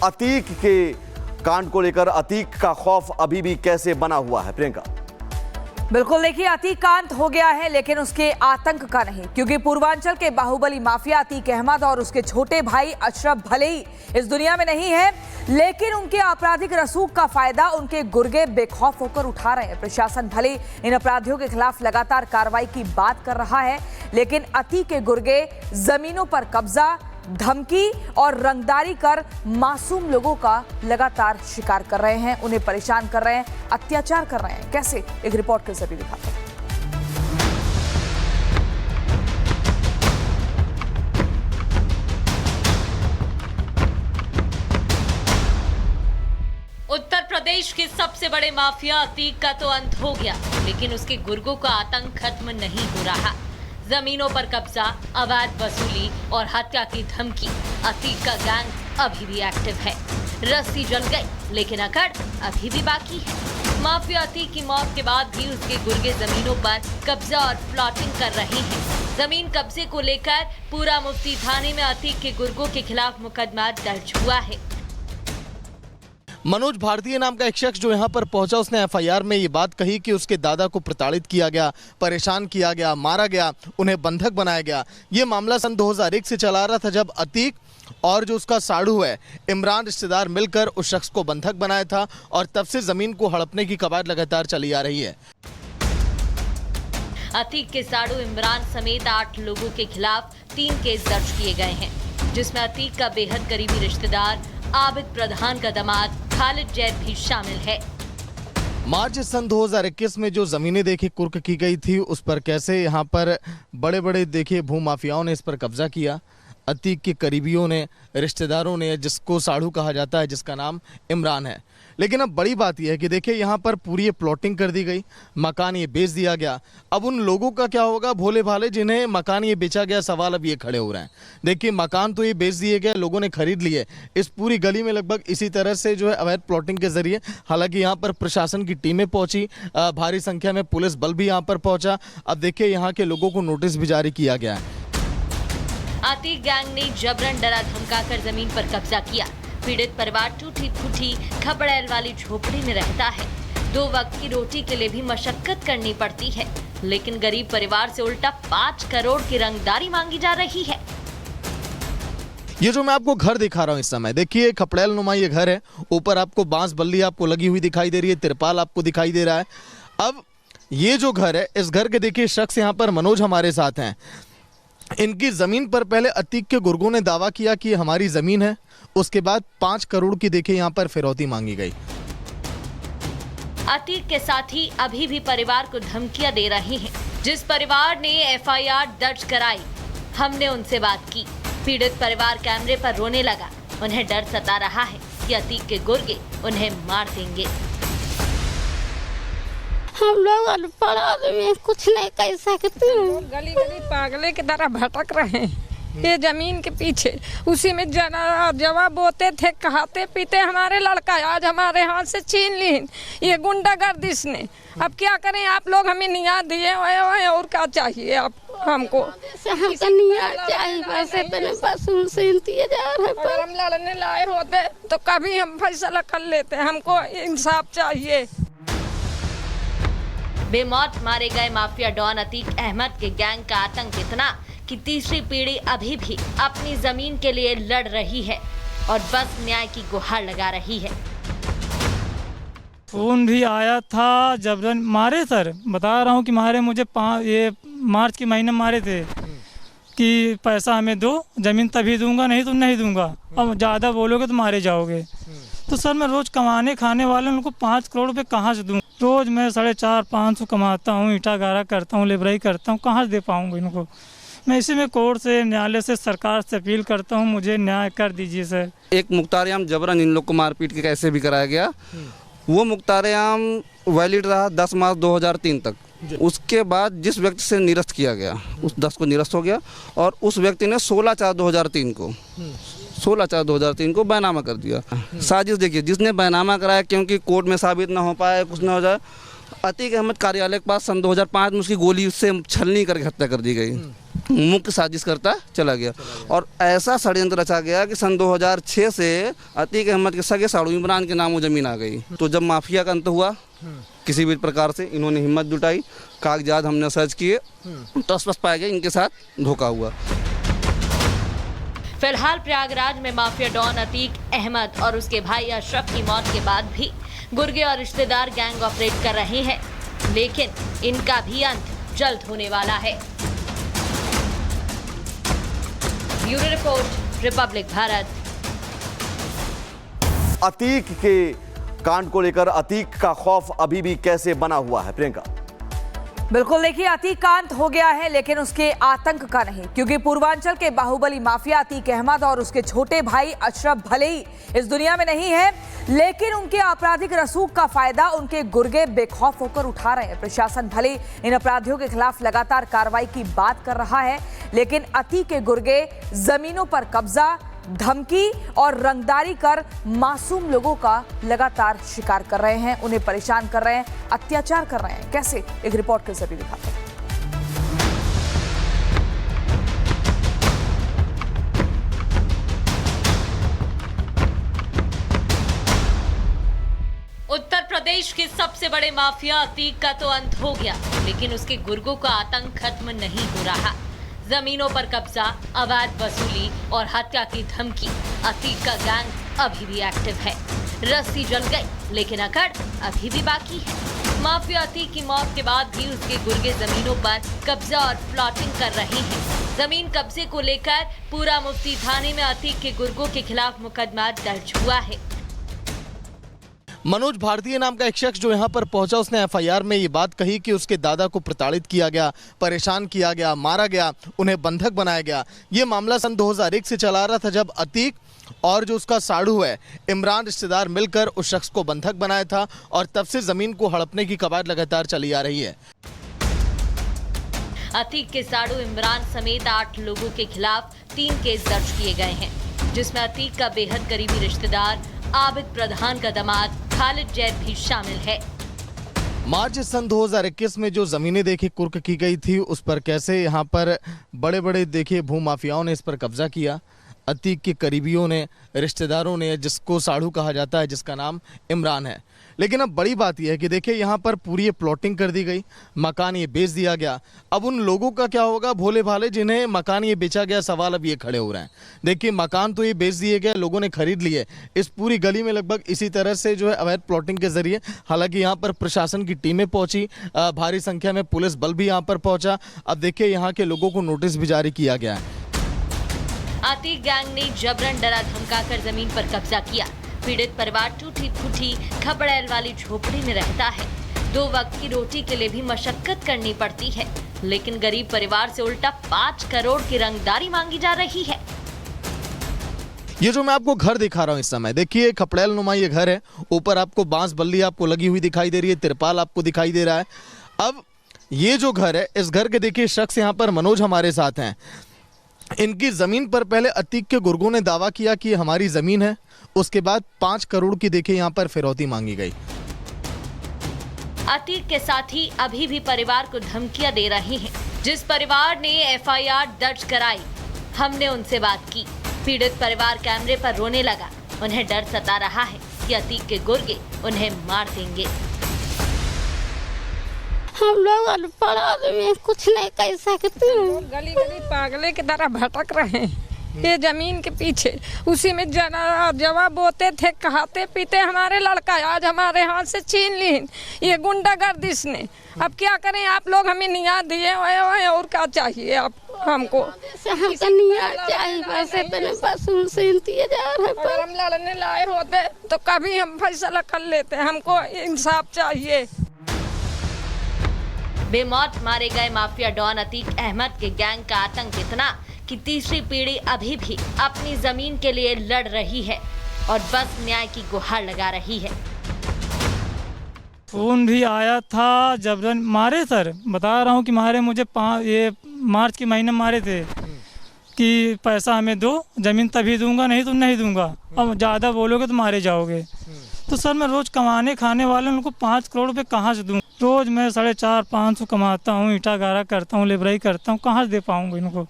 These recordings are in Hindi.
अतीक के कांड को लेकर अतीक का खौफ अभी भी कैसे बना हुआ है प्रियंका? बिल्कुल, देखिए अतीक कांत हो गया है लेकिन उसके आतंक का नहीं, क्योंकि पूर्वांचल के बाहुबली माफिया अतीक अहमद और उसके छोटे भाई अशरफ भले ही इस दुनिया में नहीं है, लेकिन उनके आपराधिक रसूख का फायदा उनके गुर्गे बेखौफ होकर उठा रहे हैं। प्रशासन भले इन अपराधियों के खिलाफ लगातार कार्रवाई की बात कर रहा है, लेकिन अतीक के गुर्गे जमीनों पर कब्जा, धमकी और रंगदारी कर मासूम लोगों का लगातार शिकार कर रहे हैं, उन्हें परेशान कर रहे हैं, अत्याचार कर रहे हैं। कैसे, एक रिपोर्ट के जरिए दिखाते हैं। उत्तर प्रदेश के सबसे बड़े माफिया अतीक का तो अंत हो गया, लेकिन उसके गुर्गों का आतंक खत्म नहीं हो रहा। जमीनों पर कब्जा, अवैध वसूली और हत्या की धमकी। अतीक का गैंग अभी भी एक्टिव है। रस्सी जल गई लेकिन अकड़ अभी भी बाकी है। माफिया अतीक की मौत के बाद भी उसके गुर्गे जमीनों पर कब्जा और प्लॉटिंग कर रहे हैं। जमीन कब्जे को लेकर पूरा मुफ्ती थाने में अतीक के गुर्गों के खिलाफ मुकदमा दर्ज हुआ है। मनोज भारतीय नाम का एक शख्स जो यहाँ पर पहुंचा, उसने एफआईआर में ये बात कही कि उसके दादा को प्रताड़ित किया गया, परेशान किया गया, मारा गया, उन्हें बंधक बनाया गया। ये मामला सन 2001 से चला रहा था, जब अतीक और जो उसका साड़ू है इमरान रिश्तेदार मिलकर उस शख्स को बंधक बनाया था, और तब से जमीन को हड़पने की कवायद लगातार चली आ रही है। अतीक के साड़ू इमरान समेत 8 लोगों के खिलाफ 3 केस दर्ज किए गए हैं, जिसमें अतीक का बेहद करीबी रिश्तेदार आबिद प्रधान का दामाद खालिद जैद भी शामिल है। मार्च सन 2021 में जो जमीनें देखी कुर्क की गई थी, उस पर कैसे यहाँ पर बड़े बड़े देखिए भूमाफियाओं ने इस पर कब्जा किया। अतीक के करीबियों ने, रिश्तेदारों ने, जिसको साड़ू कहा जाता है, जिसका नाम इमरान है। लेकिन अब बड़ी बात यह है कि देखिए यहाँ पर पूरी प्लॉटिंग कर दी गई, मकान ये बेच दिया गया। अब उन लोगों का क्या होगा, भोले भाले जिन्हें मकान ये बेचा गया, सवाल अब ये खड़े हो रहे हैं। देखिए मकान तो ये बेच दिए गए, लोगों ने खरीद लिए। इस पूरी गली में लगभग इसी तरह से जो है अवैध प्लॉटिंग के जरिए, हालांकि यहाँ पर प्रशासन की टीमें पहुंची, भारी संख्या में पुलिस बल भी यहाँ पर पहुंचा। अब देखिए यहाँ के लोगों को नोटिस भी जारी किया गया है। अतीक गैंग ने जबरन डरा धमकाकर जमीन पर कब्जा किया। पीड़ित परिवार टूटी फूटी खपड़ैल वाली झोपड़ी में रहता है। 2 वक्त की रोटी के लिए भी मशक्कत करनी पड़ती है, लेकिन गरीब परिवार से उल्टा 5 करोड़ की रंगदारी मांगी जा रही है। ये जो मैं आपको घर दिखा रहा हूँ इस समय, देखिए खपड़ैल नुमा ये घर है। ऊपर आपको बांस बल्ली आपको लगी हुई दिखाई दे रही है, तिरपाल आपको दिखाई दे रहा है। अब ये जो घर है, इस घर के देखिए शख्स यहाँ पर मनोज हमारे साथ हैं। इनकी जमीन पर पहले अतीक के गुर्गों ने दावा किया कि हमारी जमीन है, उसके बाद 5 करोड़ की देखिए यहाँ पर फिरौती मांगी गई। अतीक के साथी अभी भी परिवार को धमकियां दे रहे हैं। जिस परिवार ने एफआईआर दर्ज कराई, हमने उनसे बात की। पीड़ित परिवार कैमरे पर रोने लगा। उन्हें डर सता रहा है कि अतीक के गुर्गे उन्हें मार देंगे। हम लोग अनपढ़ आदमी कुछ नहीं कह सकते हैं। गली गली पागले की तरह भटक रहे हैं ये जमीन के पीछे। उसी में जवाब बोते थे, खाते पीते हमारे लड़का आज हमारे हाथ से छीन ली ये गुंडागर्दिश ने। अब क्या करें, आप लोग हमें न्याय दिए हुए, और क्या चाहिए आप हमको? हमको न्याय चाहिए, बस इतने बस उनसे इंतजार है। अगर हम लड़ने लाए होते तो कभी हम फैसला कर लेते। हमको इंसाफ चाहिए। बेमौत मारे गए माफिया डॉन अतीक अहमद के गैंग का आतंक इतना कि तीसरी पीढ़ी अभी भी अपनी जमीन के लिए लड़ रही है और बस न्याय की गुहार लगा रही है। फोन भी आया था, जबरन मारे सर, बता रहा हूँ कि मारे मुझे ये मार्च के महीने मारे थे कि पैसा हमें दो, जमीन तभी दूंगा, नहीं तो नहीं दूंगा, अब ज़्यादा बोलोगे तो मारे जाओगे। तो सर मैं रोज़ कमाने खाने वाले उनको 5 करोड़ रुपये कहाँ से दूँ? रोज़ मैं 450-500 कमाता हूँ, ईंटा गारा करता हूँ, लेबराई करता हूँ, कहाँ से दे पाऊँगा इनको? मैं इसी में कोर्ट से, न्यायालय से, सरकार से अपील करता हूँ, मुझे न्याय कर दीजिए सर। एक मुख्तारियाम जबरन इन लोग को मारपीट के कैसे भी कराया गया, वो मुख्तारियाम वैलिड रहा 10 मार्च 2003 तक। उसके बाद जिस व्यक्ति से निरस्त किया गया, उस 10 को निरस्त हो गया, और उस व्यक्ति ने 16/4/2003 को बैनामा कर दिया। साजिश देखिए, जिसने बैनामा कराया, क्योंकि कोर्ट में साबित ना हो पाए, कुछ ना हो जाए, अतीक अहमद कार्यालय के पास सन 2005 में उसकी गोली से छलनी करके हत्या कर दी गई। मुख्य साजिश करता चला गया और ऐसा षड्यंत्र रचा गया कि सन 2006 से अतीक अहमद के सगे साड़ू इमरान के नाम वो ज़मीन आ गई। तो जब माफिया का अंत हुआ किसी भी प्रकार से इन्होंने हिम्मत जुटाई, कागजात हमने सर्च किए तो स्पष्ट पाया गया इनके साथ धोखा हुआ। फिलहाल प्रयागराज में माफिया डॉन अतीक अहमद और उसके भाई अशरफ की मौत के बाद भी गुर्गे और रिश्तेदार गैंग ऑपरेट कर रहे हैं, लेकिन इनका भी अंत जल्द होने वाला है। Bureau report, Republic Bharat. Atiq के कांड को लेकर अतीक का खौफ अभी भी कैसे बना हुआ है, प्रियंका? बिल्कुल, देखिए अतीक कांत हो गया है लेकिन उसके आतंक का नहीं, क्योंकि पूर्वांचल के बाहुबली माफिया अतीक अहमद और उसके छोटे भाई अशरफ भले ही इस दुनिया में नहीं है, लेकिन उनके आपराधिक रसूख का फायदा उनके गुर्गे बेखौफ होकर उठा रहे हैं। प्रशासन भले इन अपराधियों के खिलाफ लगातार कार्रवाई की बात कर रहा है, लेकिन अतीक के गुर्गे जमीनों पर कब्जा, धमकी और रंगदारी कर मासूम लोगों का लगातार शिकार कर रहे हैं, उन्हें परेशान कर रहे हैं, अत्याचार कर रहे हैं। कैसे, एक रिपोर्ट के जरिए दिखाते हैं। उत्तर प्रदेश के सबसे बड़े माफिया अतीक का तो अंत हो गया, लेकिन उसके गुर्गों का आतंक खत्म नहीं हो रहा। जमीनों पर कब्जा, अवैध वसूली और हत्या की धमकी, अतीक का गैंग अभी भी एक्टिव है। रस्सी जल गई लेकिन अकड़ अभी भी बाकी है। माफिया अतीक की मौत के बाद भी उसके गुर्गे जमीनों पर कब्जा और प्लॉटिंग कर रहे हैं। जमीन कब्जे को लेकर पूरा मुफ्ती थाने में अतीक के गुर्गों के खिलाफ मुकदमा दर्ज हुआ है। मनोज भारतीय नाम का एक शख्स जो यहाँ पर पहुंचा, उसने एफआईआर में ये बात कही कि उसके दादा को प्रताड़ित किया गया, परेशान किया गया, मारा गया, उन्हें बंधक बनाया गया। ये मामला सन 2001 से चला रहा था, जब अतीक और जो उसका साड़ू है इमरान रिश्तेदार मिलकर उस शख्स को बंधक बनाया था और तब से जमीन को हड़पने की कवायद लगातार चली आ रही है। अतीक के साड़ू इमरान समेत 8 लोगों के खिलाफ 3 केस दर्ज किए गए हैं, जिसमें अतीक का बेहद करीबी रिश्तेदार आबिद प्रधान का दामाद खालिद जैद भी शामिल है। मार्च सन 2021 में जो जमीनें देखिए कुर्क की गई थी, उस पर कैसे यहाँ पर बड़े बड़े देखिए भूमाफियाओं ने इस पर कब्जा किया। अतीक के करीबियों ने, रिश्तेदारों ने, जिसको साड़ू कहा जाता है, जिसका नाम इमरान है। लेकिन अब बड़ी बात यह है कि देखिए यहाँ पर पूरी प्लॉटिंग कर दी गई, मकान ये बेच दिया गया। अब उन लोगों का क्या होगा, भोले भाले जिन्हें मकान ये बेचा गया, सवाल अब ये खड़े हो रहे हैं। देखिए मकान तो ये बेच दिए गए, लोगों ने खरीद लिए। इस पूरी गली में लगभग इसी तरह से जो है अवैध प्लॉटिंग के जरिए, हालांकि यहाँ पर प्रशासन की टीमें पहुंची, भारी संख्या में पुलिस बल भी यहाँ पर पहुंचा। अब देखिए यहाँ के लोगों को नोटिस भी जारी किया गया है। अतीक गैंग ने जबरन डरा धमकाकर जमीन पर कब्जा किया। पीड़ित परिवार टूटी फूटी खपड़ैल वाली झोपड़ी में रहता है। 2 वक्त की रोटी के लिए भी मशक्कत करनी पड़ती है, लेकिन गरीब परिवार से उल्टा 5 करोड़ की रंगदारी मांगी जा रही है। ये जो मैं आपको घर दिखा रहा हूँ इस समय, देखिए खपड़ैल नुमा ये घर है। ऊपर आपको बांस बल्ली आपको लगी हुई दिखाई दे रही है, तिरपाल आपको दिखाई दे रहा है। अब ये जो घर है, इस घर के देखिए शख्स यहाँ पर मनोज हमारे साथ हैं। इनकी जमीन पर पहले अतीक के गुर्गों ने दावा किया कि हमारी जमीन है, उसके बाद 5 करोड़ की देखिए यहाँ पर फिरौती मांगी गई। अतीक के साथी अभी भी परिवार को धमकियां दे रहे हैं। जिस परिवार ने एफआईआर दर्ज कराई, हमने उनसे बात की। पीड़ित परिवार कैमरे पर रोने लगा। उन्हें डर सता रहा है कि अतीक के गुर्गे उन्हें मार देंगे। हम लोग अनपढ़ आदमी कुछ नहीं कह सकते हैं। गली गली पागले की तरह भटक रहे हैं ये जमीन के पीछे। उसी में जवाब बोते थे, खाते पीते हमारे लड़का आज हमारे हाथ से छीन ली ये गुंडागर्दिश ने। अब क्या करें, आप लोग हमें न्याय दिए हुए और क्या चाहिए आप हमको? हमको न्याय चाहिए, बस इतने बस उनसे इंतजार है। अगर हम लड़ने लाए होते तो कभी हम फैसला कर लेते। हमको इंसाफ चाहिए। बेमौत मारे गए माफिया डॉन अतीक अहमद के गैंग का आतंक इतना कि तीसरी पीढ़ी अभी भी अपनी जमीन के लिए लड़ रही है और बस न्याय की गुहार लगा रही है। फोन भी आया था, जबरन मारे सर, बता रहा हूँ कि मारे मुझे ये मार्च के महीने मारे थे कि पैसा हमें दो, जमीन तभी दूंगा, नहीं तो नहीं दूंगा, अब ज़्यादा बोलोगे तो मारे जाओगे। तो सर मैं रोज़ कमाने खाने वाले उनको 5 करोड़ रुपये कहाँ से दूँ? रोज़ मैं 450-500 कमाता हूँ, ईंटा गारा करता हूँ, लेबराई करता हूँ, कहाँ से दे पाऊँगा इनको।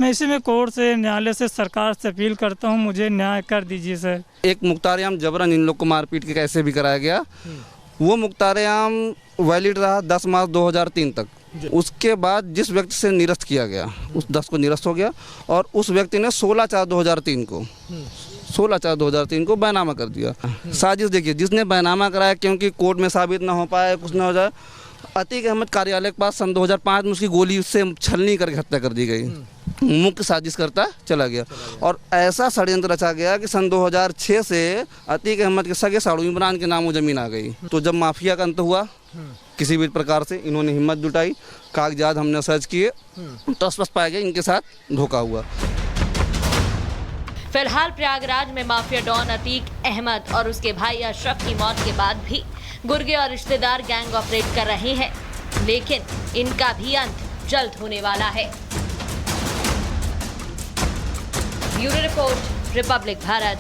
मैं इसी में कोर्ट से, न्यायालय से, सरकार से अपील करता हूँ, मुझे न्याय कर दीजिए सर। एक मुख्तार-ए-आम जबरन इन लोग को मारपीट के कैसे भी कराया गया, वो मुख्तार-ए-आम वैलिड रहा 10 मार्च 2003 तक। उसके बाद जिस व्यक्ति से निरस्त किया गया, उस 10 को निरस्त हो गया और उस व्यक्ति ने 16/4/2003 को बैनामा कर दिया। साजिश देखिए, जिसने बैनामा कराया, क्योंकि कोर्ट में साबित ना हो पाए, कुछ ना हो जाए, अतीक अहमद कार्यालय के पास सन 2005 में उसकी गोली से छलनी करके हत्या कर दी गई। मुख्य साजिश करता चला गया और ऐसा षड्यंत्र रचा गया कि सन 2006 से अतीक अहमद के सगे साड़ू इमरान के नामों ज़मीन आ गई। तो जब माफिया का अंत हुआ, किसी भी प्रकार से इन्होंने हिम्मत जुटाई, कागजात हमने सर्च किए, तो स्पष्ट पाया गया इनके साथ धोखा हुआ। फिलहाल प्रयागराज में माफिया डॉन अतीक अहमद और उसके भाई अशरफ की मौत के बाद भी गुर्गे और रिश्तेदार गैंग ऑपरेट कर रहे हैं, लेकिन इनका भी अंत जल्द होने वाला है। Bureau report, Republic Bharat.